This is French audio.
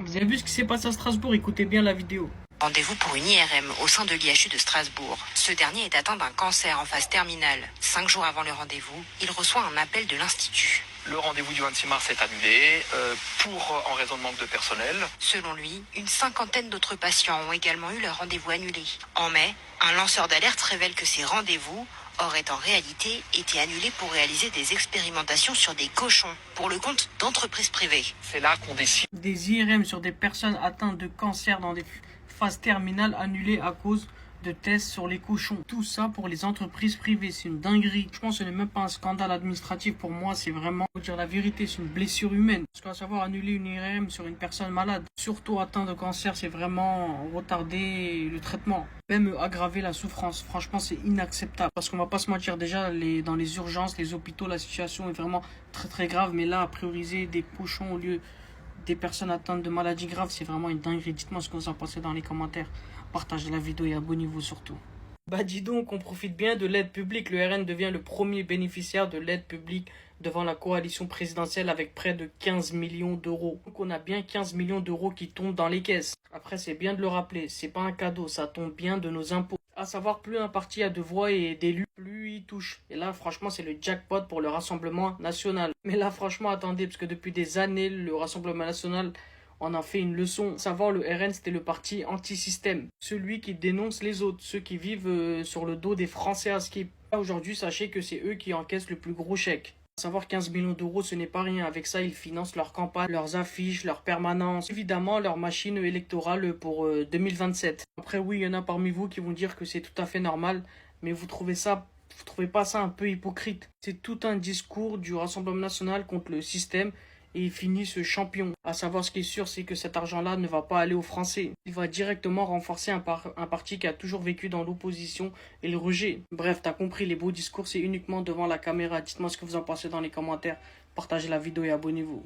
Vous avez vu ce qui s'est passé à Strasbourg? Écoutez bien la vidéo. Rendez-vous pour une IRM au sein de l'IHU de Strasbourg. Ce dernier est atteint d'un cancer en phase terminale. 5 jours avant le rendez-vous, il reçoit un appel de l'Institut. Le rendez-vous du 26 mars est annulé en raison de manque de personnel. Selon lui, une cinquantaine d'autres patients ont également eu leur rendez-vous annulé. En mai, un lanceur d'alerte révèle que ces rendez-vous auraient en réalité été annulés pour réaliser des expérimentations sur des cochons pour le compte d'entreprises privées. C'est là qu'on décide. Des IRM sur des personnes atteintes de cancer dans des phases terminales annulées à cause de tests sur les cochons. Tout ça pour les entreprises privées. C'est une dinguerie. Je pense que ce n'est même pas un scandale administratif pour moi. C'est vraiment, pour dire la vérité, c'est une blessure humaine. Parce qu'à savoir annuler une IRM sur une personne malade, surtout atteinte de cancer, c'est vraiment retarder le traitement. Même aggraver la souffrance. Franchement, c'est inacceptable. Parce qu'on va pas se mentir, déjà, dans les urgences, les hôpitaux, la situation est vraiment très très grave. Mais là, à prioriser des cochons au lieu des personnes atteintes de maladies graves, c'est vraiment une dinguerie. Dites-moi ce que vous en pensez dans les commentaires. Partagez la vidéo et abonnez-vous surtout. Bah dis donc, on profite bien de l'aide publique. Le RN devient le premier bénéficiaire de l'aide publique devant la coalition présidentielle avec près de 15 millions d'euros. Donc on a bien 15 millions d'euros qui tombent dans les caisses. Après, c'est bien de le rappeler, c'est pas un cadeau, ça tombe bien de nos impôts. À savoir, plus un parti a de voix et d'élus, plus il touche. Et là, franchement, c'est le jackpot pour le Rassemblement national. Mais là, franchement, attendez, parce que depuis des années, le Rassemblement national on a fait une leçon. À savoir, le RN, c'était le parti anti-système. Celui qui dénonce les autres, ceux qui vivent sur le dos des Français à skip. Aujourd'hui, sachez que c'est eux qui encaissent le plus gros chèque. À savoir 15 millions d'euros, ce n'est pas rien. Avec ça, ils financent leur campagne, leurs affiches, leurs permanences, évidemment leur machine électorale pour 2027. Après, oui, il y en a parmi vous qui vont dire que c'est tout à fait normal, mais vous trouvez pas ça un peu hypocrite? C'est tout un discours du Rassemblement national contre le système et il finit ce champion. À savoir, ce qui est sûr, c'est que cet argent-là ne va pas aller aux Français. Il va directement renforcer un parti qui a toujours vécu dans l'opposition et le rejet. Bref, t'as compris, les beaux discours, c'est uniquement devant la caméra. Dites-moi ce que vous en pensez dans les commentaires. Partagez la vidéo et abonnez-vous.